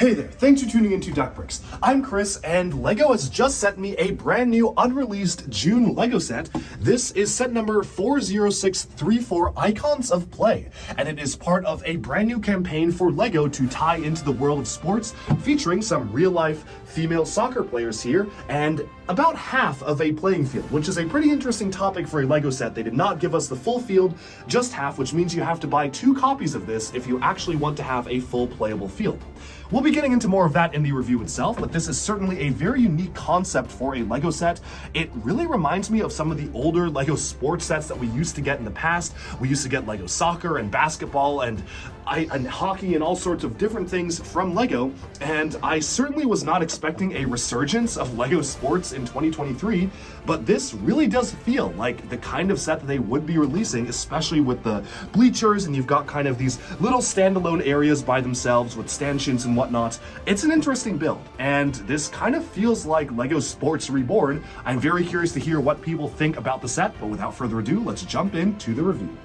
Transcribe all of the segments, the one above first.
Hey there, thanks for tuning into Duckbricks. I'm Chris, and LEGO has just sent me a brand new unreleased June LEGO set. This is set number 40634, Icons of Play, and it is part of a brand new campaign for LEGO to tie into the world of sports, featuring some real-life female soccer players here, and about half of a playing field, which is a pretty interesting topic for a LEGO set. They did not give us the full field, just half, which means you have to buy 2 copies of this if you actually want to have a full playable field. We'll be getting into more of that in the review itself, but this is certainly a very unique concept for a LEGO set. It really reminds me of some of the older LEGO sports sets that we used to get in the past. We used to get LEGO soccer and basketball and hockey and all sorts of different things from LEGO, and I certainly was not expecting a resurgence of LEGO sports in 2023, but this really does feel like the kind of set that they would be releasing, especially with the bleachers, and you've got kind of these little standalone areas by themselves with stanchions and whatnot. It's an interesting build, and this kind of feels like LEGO Sports Reborn. I'm very curious to hear what people think about the set, but without further ado, let's jump into the review.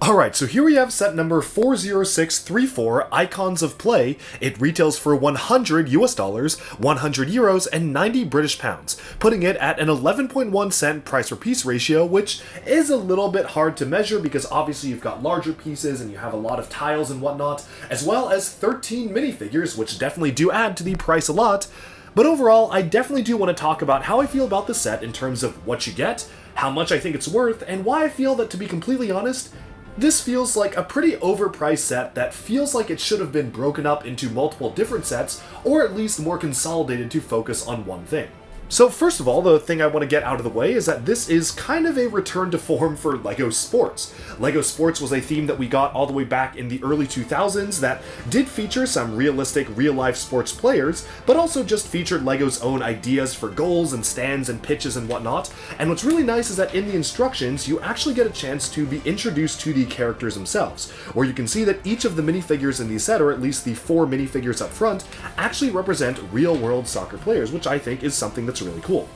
Alright, so here we have set number 40634, Icons of Play. It retails for $100 US, 100 euros, and 90 British pounds, putting it at an 11.1 cent price per piece ratio, which is a little bit hard to measure because obviously you've got larger pieces and you have a lot of tiles and whatnot, as well as 13 minifigures, which definitely do add to the price a lot. But overall, I definitely do want to talk about how I feel about the set in terms of what you get, how much I think it's worth, and why I feel that, to be completely honest, this feels like a pretty overpriced set that feels like it should have been broken up into multiple different sets, or at least more consolidated to focus on one thing. So first of all, the thing I want to get out of the way is that this is kind of a return to form for LEGO Sports. LEGO Sports was a theme that we got all the way back in the early 2000s that did feature some realistic, real-life sports players, but also just featured LEGO's own ideas for goals and stands and pitches and whatnot. And what's really nice is that in the instructions, you actually get a chance to be introduced to the characters themselves, where you can see that each of the minifigures in the set, or at least the 4 minifigures up front, actually represent real-world soccer players, which I think is something that's really cool.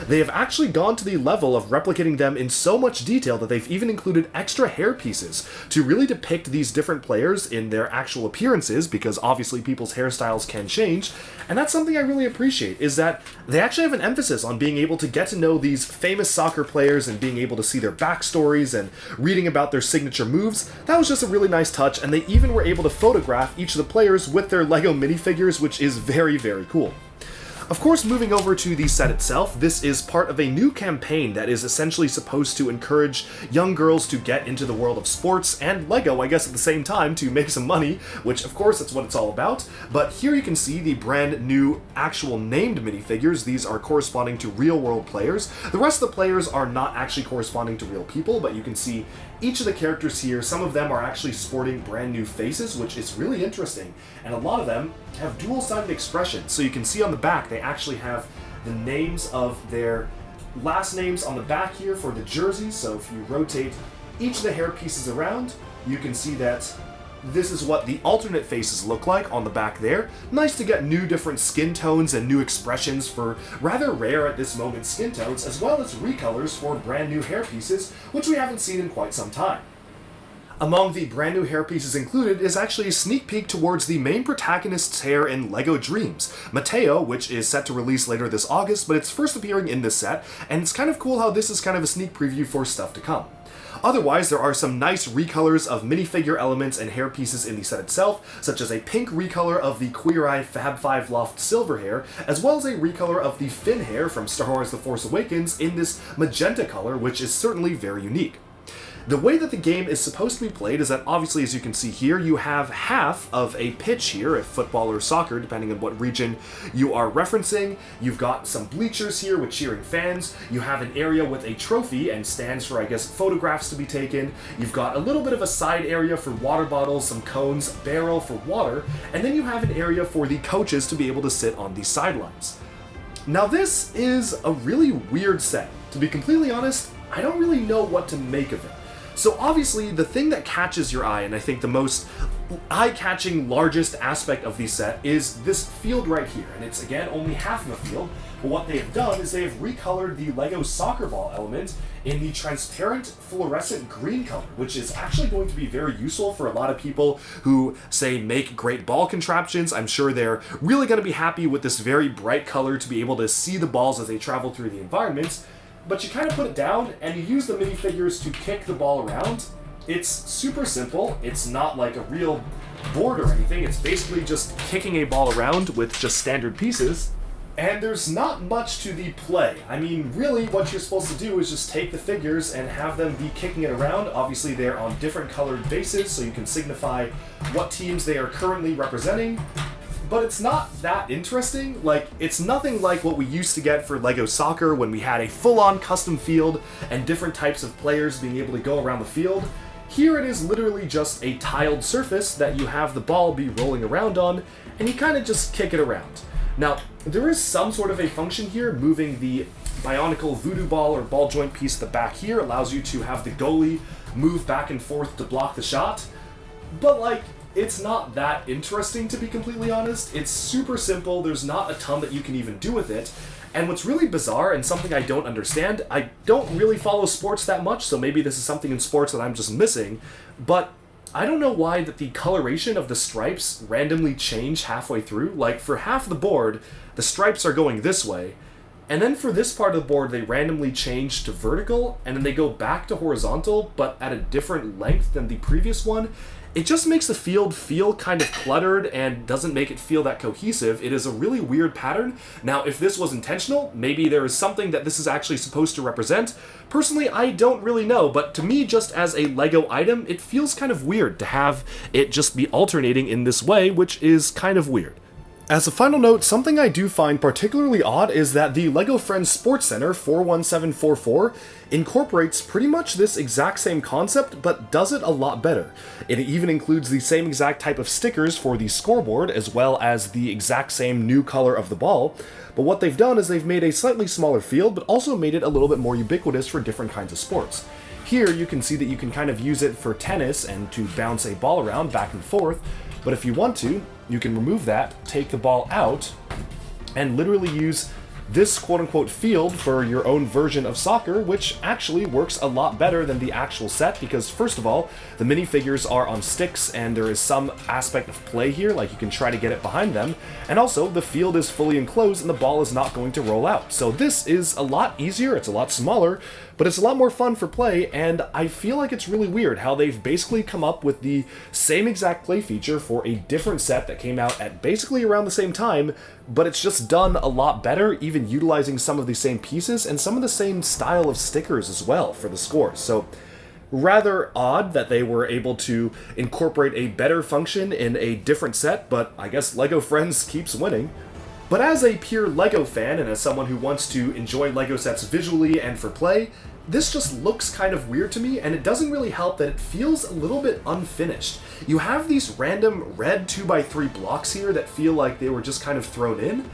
They have actually gone to the level of replicating them in so much detail that they've even included extra hair pieces to really depict these different players in their actual appearances, because obviously people's hairstyles can change, and that's something I really appreciate, is that they actually have an emphasis on being able to get to know these famous soccer players and being able to see their backstories and reading about their signature moves. That was just a really nice touch, and they even were able to photograph each of the players with their LEGO minifigures, which is very, very cool. Of course, moving over to the set itself, this is part of a new campaign that is essentially supposed to encourage young girls to get into the world of sports and LEGO, I guess, at the same time to make some money, which of course that's what it's all about. But here you can see the brand new actual named minifigures. These are corresponding to real world players. The rest of the players are not actually corresponding to real people, but you can see each of the characters here, some of them are actually sporting brand new faces, which is really interesting, and a lot of them have dual-sided expressions. So you can see on the back they actually have the names of their last names on the back here for the jerseys. So if you rotate each of the hair pieces around, you can see that this is what the alternate faces look like on the back there. Nice to get new different skin tones and new expressions for rather rare at this moment skin tones, as well as recolors for brand new hair pieces, which we haven't seen in quite some time. Among the brand new hair pieces included is actually a sneak peek towards the main protagonist's hair in LEGO Dreams, Matteo, which is set to release later this August, but it's first appearing in this set, and it's kind of cool how this is kind of a sneak preview for stuff to come. Otherwise, there are some nice recolors of minifigure elements and hair pieces in the set itself, such as a pink recolor of the Queer Eye Fab 5 Loft silver hair, as well as a recolor of the Finn hair from Star Wars The Force Awakens in this magenta color, which is certainly very unique. The way that the game is supposed to be played is that obviously, as you can see here, you have half of a pitch here, if football or soccer, depending on what region you are referencing. You've got some bleachers here with cheering fans. You have an area with a trophy and stands for, I guess, photographs to be taken. You've got a little bit of a side area for water bottles, some cones, barrel for water, and then you have an area for the coaches to be able to sit on the sidelines. Now this is a really weird set. To be completely honest, I don't really know what to make of it. So obviously, the thing that catches your eye, and I think the most eye-catching, largest aspect of the set, is this field right here. And it's, again, only half of a field, but what they've done is they've recolored the Lego soccer ball element in the transparent fluorescent green color, which is actually going to be very useful for a lot of people who, say, make great ball contraptions. I'm sure they're really going to be happy with this very bright color to be able to see the balls as they travel through the environment. But you kind of put it down, and you use the minifigures to kick the ball around. It's super simple. It's not like a real board or anything. It's basically just kicking a ball around with just standard pieces. And there's not much to the play. I mean, really, what you're supposed to do is just take the figures and have them be kicking it around. Obviously, they're on different colored bases, so you can signify what teams they are currently representing. But it's not that interesting. Like, it's nothing like what we used to get for Lego Soccer when we had a full-on custom field and different types of players being able to go around the field. Here it is literally just a tiled surface that you have the ball be rolling around on, and you kind of just kick it around. Now, there is some sort of a function here. Moving the Bionicle voodoo ball or ball joint piece at the back here allows you to have the goalie move back and forth to block the shot. But, like, it's not that interesting, to be completely honest. It's super simple. There's not a ton that you can even do with it. And what's really bizarre, and something I don't understand, I don't really follow sports that much, so maybe this is something in sports that I'm just missing, but I don't know why that the coloration of the stripes randomly change halfway through. Like, for half the board, the stripes are going this way, and then for this part of the board, they randomly change to vertical, and then they go back to horizontal, but at a different length than the previous one. It just makes the field feel kind of cluttered and doesn't make it feel that cohesive. It is a really weird pattern. Now, if this was intentional, maybe there is something that this is actually supposed to represent. Personally, I don't really know, but to me, just as a Lego item, it feels kind of weird to have it just be alternating in this way, which is kind of weird. As a final note, something I do find particularly odd is that the LEGO Friends Sports Center 41744 incorporates pretty much this exact same concept, but does it a lot better. It even includes the same exact type of stickers for the scoreboard, as well as the exact same new color of the ball, but what they've done is they've made a slightly smaller field, but also made it a little bit more ubiquitous for different kinds of sports. Here you can see that you can kind of use it for tennis and to bounce a ball around back and forth, but if you want to, you can remove that, take the ball out, and literally use this quote-unquote field for your own version of soccer, which actually works a lot better than the actual set, because first of all, the minifigures are on sticks and there is some aspect of play here, like you can try to get it behind them, and also the field is fully enclosed and the ball is not going to roll out. So this is a lot easier, it's a lot smaller, but it's a lot more fun for play, and I feel like it's really weird how they've basically come up with the same exact play feature for a different set that came out at basically around the same time, but it's just done a lot better, even utilizing some of the same pieces and some of the same style of stickers as well for the scores. So rather odd that they were able to incorporate a better function in a different set, but I guess LEGO Friends keeps winning. But as a pure LEGO fan, and as someone who wants to enjoy LEGO sets visually and for play, this just looks kind of weird to me, and it doesn't really help that it feels a little bit unfinished. You have these random red 2x3 blocks here that feel like they were just kind of thrown in.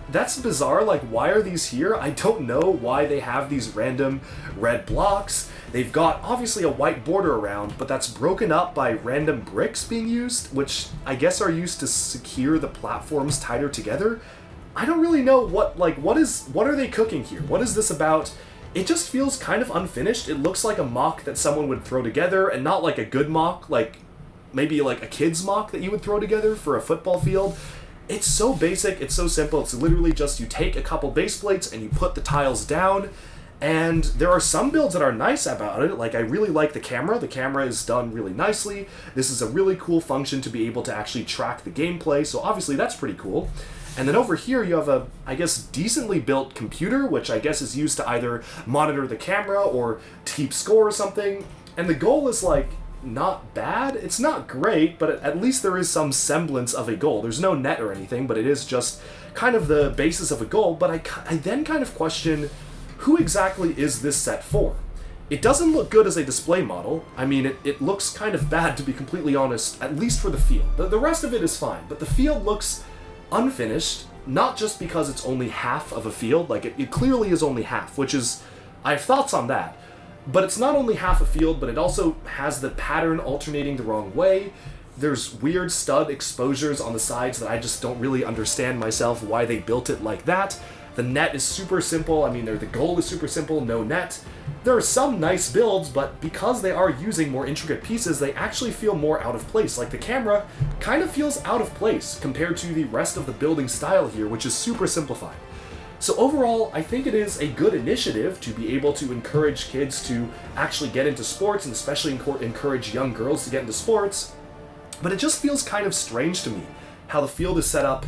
That's bizarre, like why are these here? I don't know why they have these random red blocks. They've got obviously a white border around, but that's broken up by random bricks being used, which I guess are used to secure the platforms tighter together. I don't really know what are they cooking here? What is this about? It just feels kind of unfinished. It looks like a mock that someone would throw together, and not like a good mock, like maybe like a kid's mock that you would throw together for a football field. It's so basic, it's so simple, it's literally just you take a couple base plates and you put the tiles down, and there are some builds that are nice about it. Like, I really like the camera is done really nicely. This is a really cool function to be able to actually track the gameplay, so obviously that's pretty cool. And then over here you have a, I guess, decently built computer, which I guess is used to either monitor the camera or to keep score or something, and the goal is like, not bad. It's not great, but at least there is some semblance of a goal. There's no net or anything, but it is just kind of the basis of a goal. But I then kind of question, who exactly is this set for? It doesn't look good as a display model. I mean, it looks kind of bad, to be completely honest, at least for the field. The rest of it is fine, but the field looks unfinished, not just because it's only half of a field. Like, it clearly is only half, which is, I have thoughts on that. But it's not only half a field, but it also has the pattern alternating the wrong way. There's weird stud exposures on the sides that I just don't really understand myself why they built it like that. The net is super simple. I mean, the goal is super simple, no net. There are some nice builds, but because they are using more intricate pieces, they actually feel more out of place. Like the camera kind of feels out of place compared to the rest of the building style here, which is super simplified. So overall, I think it is a good initiative to be able to encourage kids to actually get into sports, and especially encourage young girls to get into sports. But it just feels kind of strange to me how the field is set up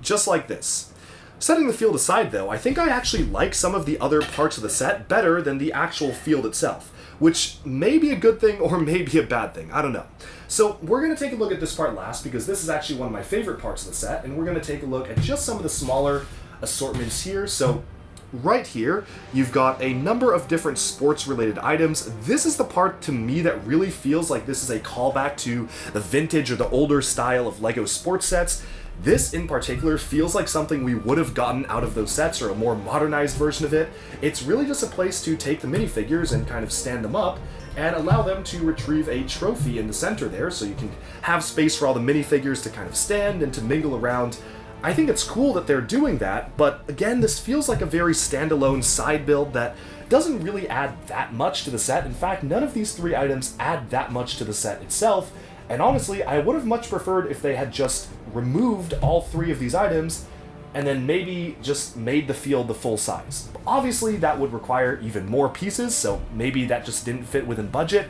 just like this. Setting the field aside though, I think I actually like some of the other parts of the set better than the actual field itself, which may be a good thing or may be a bad thing, I don't know. So we're going to take a look at this part last because this is actually one of my favorite parts of the set, and we're going to take a look at just some of the smaller assortments here. So right here, you've got a number of different sports-related items. This is the part to me that really feels like this is a callback to the vintage or the older style of LEGO sports sets. This in particular feels like something we would have gotten out of those sets, or a more modernized version of it. It's really just a place to take the minifigures and kind of stand them up and allow them to retrieve a trophy in the center there, so you can have space for all the minifigures to kind of stand and to mingle around. I think it's cool that they're doing that, but again, this feels like a very standalone side build that doesn't really add that much to the set. In fact, none of these three items add that much to the set itself, and honestly, I would have much preferred if they had just removed all three of these items and then maybe just made the field the full size. Obviously, that would require even more pieces, so maybe that just didn't fit within budget,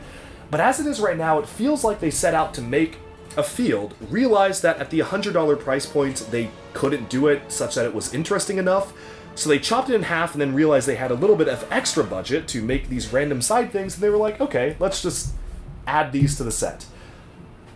but as it is right now, it feels like they set out to make a field, realized that at the $100 price point, they couldn't do it such that it was interesting enough, so they chopped it in half and then realized they had a little bit of extra budget to make these random side things, and they were like, okay, let's just add these to the set.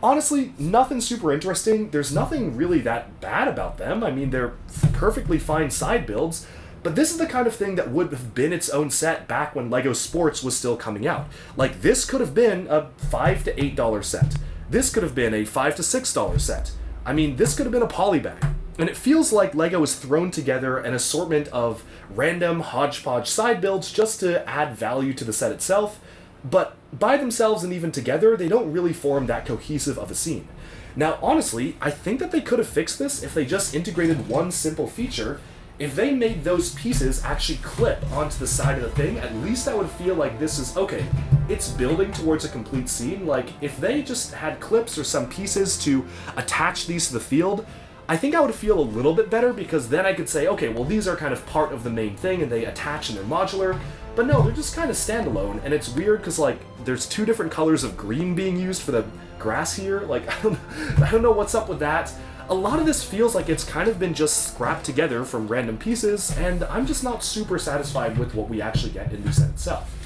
Honestly, nothing super interesting. There's nothing really that bad about them. I mean, they're perfectly fine side builds, but this is the kind of thing that would have been its own set back when LEGO Sports was still coming out. Like, this could have been a $5 to $8 set. This could have been a $5 to $6 set. I mean, this could have been a polybag. And it feels like LEGO has thrown together an assortment of random hodgepodge side builds just to add value to the set itself, but by themselves and even together, they don't really form that cohesive of a scene. Now, honestly, I think that they could have fixed this if they just integrated one simple feature. If they made those pieces actually clip onto the side of the thing, at least I would feel like this is, okay, it's building towards a complete scene. Like, if they just had clips or some pieces to attach these to the field, I think I would feel a little bit better, because then I could say, okay, well, these are kind of part of the main thing and they attach and they're modular. But no, they're just kind of standalone, and it's weird because, like, there's two different colors of green being used for the grass here. Like, I don't know what's up with that. A lot of this feels like it's kind of been just scrapped together from random pieces, and I'm just not super satisfied with what we actually get in the set itself.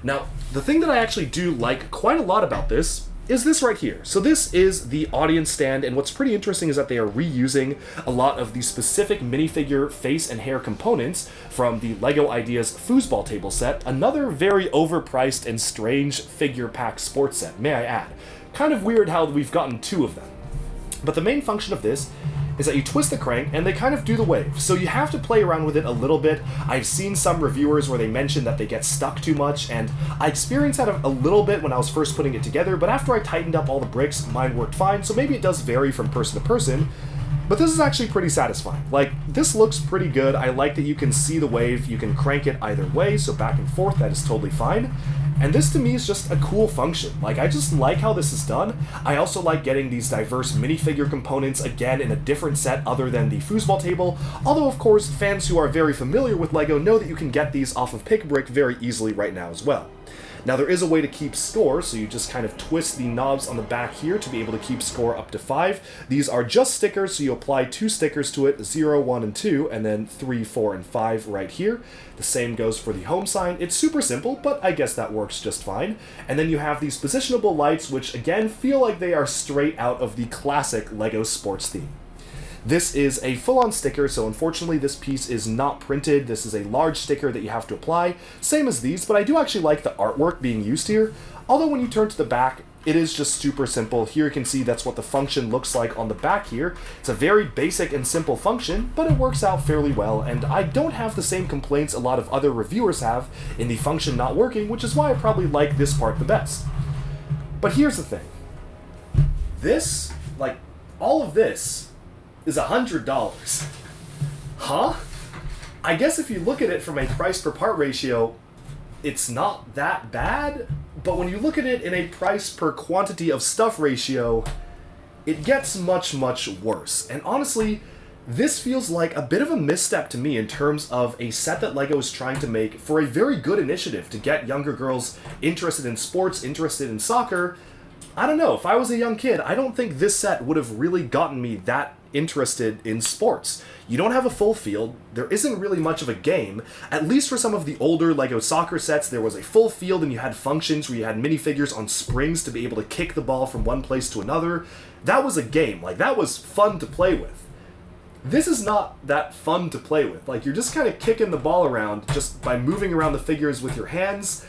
Now, the thing that I actually do like quite a lot about this is this right here. So this is the audience stand, and what's pretty interesting is that they are reusing a lot of the specific minifigure face and hair components from the LEGO Ideas foosball table set, another very overpriced and strange figure pack sports set, may I add. Kind of weird how we've gotten two of them. But the main function of this is that you twist the crank and they kind of do the wave. So you have to play around with it a little bit. I've seen some reviewers where they mention that they get stuck too much, and I experienced that a little bit when I was first putting it together, but after I tightened up all the bricks, mine worked fine, so maybe it does vary from person to person. But this is actually pretty satisfying. Like, this looks pretty good. I like that you can see the wave, you can crank it either way, so back and forth, that is totally fine. And this to me is just a cool function. Like, I just like how this is done. I also like getting these diverse minifigure components, again, in a different set other than the foosball table. Although, of course, fans who are very familiar with LEGO know that you can get these off of Pick-a-Brick very easily right now as well. Now, there is a way to keep score, so you just kind of twist the knobs on the back here to be able to keep score up to 5. These are just stickers, so you apply 2 stickers to it, 0, 1, and 2, and then 3, 4, and 5 right here. The same goes for the home sign. It's super simple, but I guess that works just fine. And then you have these positionable lights, which again feel like they are straight out of the classic LEGO sports theme. This is a full-on sticker, so unfortunately this piece is not printed. This is a large sticker that you have to apply, same as these, but I do actually like the artwork being used here. Although when you turn to the back, it is just super simple. Here you can see that's what the function looks like on the back here. It's a very basic and simple function, but it works out fairly well, and I don't have the same complaints a lot of other reviewers have in the function not working, which is why I probably like this part the best. But here's the thing. This, like, all of this is $100. Huh? I guess if you look at it from a price per part ratio, it's not that bad, but when you look at it in a price per quantity of stuff ratio, it gets much, much worse. And honestly, this feels like a bit of a misstep to me in terms of a set that LEGO is trying to make for a very good initiative to get younger girls interested in sports, interested in soccer. I don't know, if I was a young kid, I don't think this set would have really gotten me that interested in sports. You don't have a full field, there isn't really much of a game. At least for some of the older LEGO soccer sets, there was a full field and you had functions where you had minifigures on springs to be able to kick the ball from one place to another. That was a game, like that was fun to play with. This is not that fun to play with. Like, you're just kind of kicking the ball around just by moving around the figures with your hands,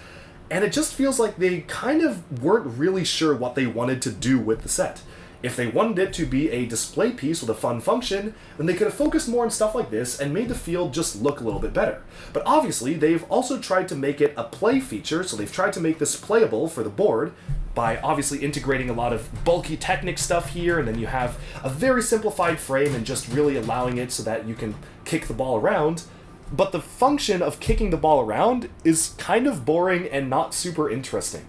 and it just feels like they kind of weren't really sure what they wanted to do with the set. If they wanted it to be a display piece with a fun function, then they could have focused more on stuff like this and made the field just look a little bit better. But obviously, they've also tried to make it a play feature, so they've tried to make this playable for the board by obviously integrating a lot of bulky Technic stuff here, and then you have a very simplified frame and just really allowing it so that you can kick the ball around. But the function of kicking the ball around is kind of boring and not super interesting.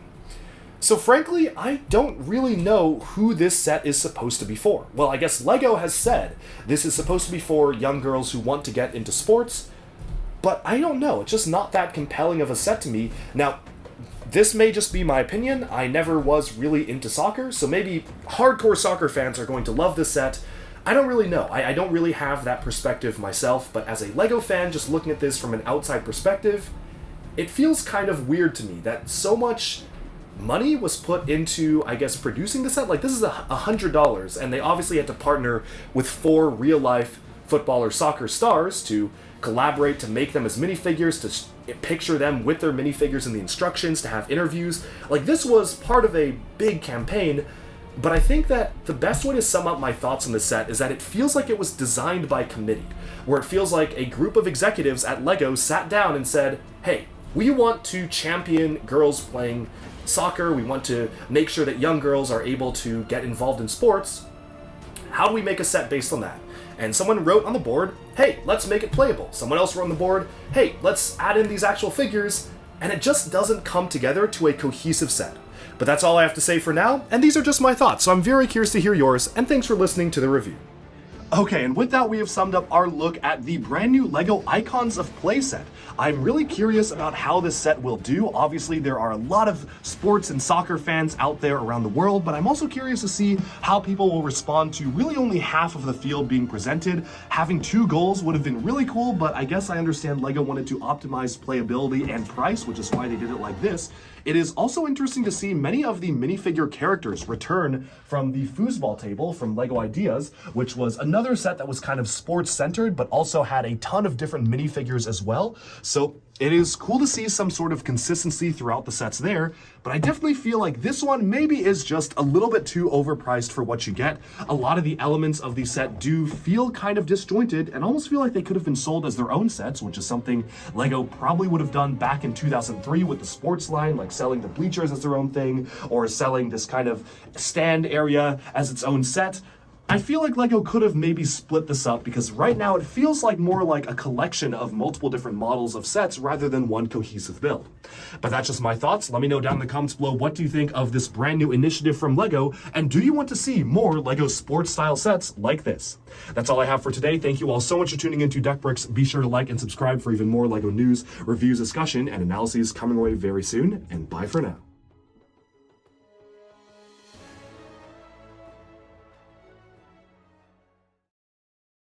So frankly, I don't really know who this set is supposed to be for. Well, I guess LEGO has said this is supposed to be for young girls who want to get into sports, but I don't know, it's just not that compelling of a set to me. Now, this may just be my opinion, I never was really into soccer, so maybe hardcore soccer fans are going to love this set. I don't really know, I don't really have that perspective myself, but as a LEGO fan, just looking at this from an outside perspective, it feels kind of weird to me that so much money was put into, I guess, producing the set. Like, this is $100, and they obviously had to partner with 4 real-life football or soccer stars to collaborate to make them as minifigures, to picture them with their minifigures in the instructions, to have interviews. Like, this was part of a big campaign, but I think that the best way to sum up my thoughts on this set is that it feels like it was designed by committee, where it feels like a group of executives at LEGO sat down and said, hey, we want to champion girls playing soccer, we want to make sure that young girls are able to get involved in sports. How do we make a set based on that? And someone wrote on the board, hey, let's make it playable. Someone else wrote on the board, hey, let's add in these actual figures, and it just doesn't come together to a cohesive set. But that's all I have to say for now, and these are just my thoughts, so I'm very curious to hear yours, and thanks for listening to the review. Okay, and with that, we have summed up our look at the brand new LEGO Icons of Play set. I'm really curious about how this set will do. Obviously, there are a lot of sports and soccer fans out there around the world, but I'm also curious to see how people will respond to really only half of the field being presented. Having 2 goals would have been really cool, but I guess I understand LEGO wanted to optimize playability and price, which is why they did it like this. It is also interesting to see many of the minifigure characters return from the foosball table from LEGO Ideas, which was another set that was kind of sports-centered, but also had a ton of different minifigures as well. So it is cool to see some sort of consistency throughout the sets there, but I definitely feel like this one maybe is just a little bit too overpriced for what you get. A lot of the elements of the set do feel kind of disjointed and almost feel like they could have been sold as their own sets, which is something LEGO probably would have done back in 2003 with the sports line, like selling the bleachers as their own thing, or selling this kind of stand area as its own set. I feel like LEGO could have maybe split this up because right now it feels like more like a collection of multiple different models of sets rather than one cohesive build. But that's just my thoughts. Let me know down in the comments below, what do you think of this brand new initiative from LEGO, and do you want to see more LEGO sports style sets like this? That's all I have for today. Thank you all so much for tuning into DeckBricks. Be sure to like and subscribe for even more LEGO news, reviews, discussion, and analyses coming away very soon, and bye for now.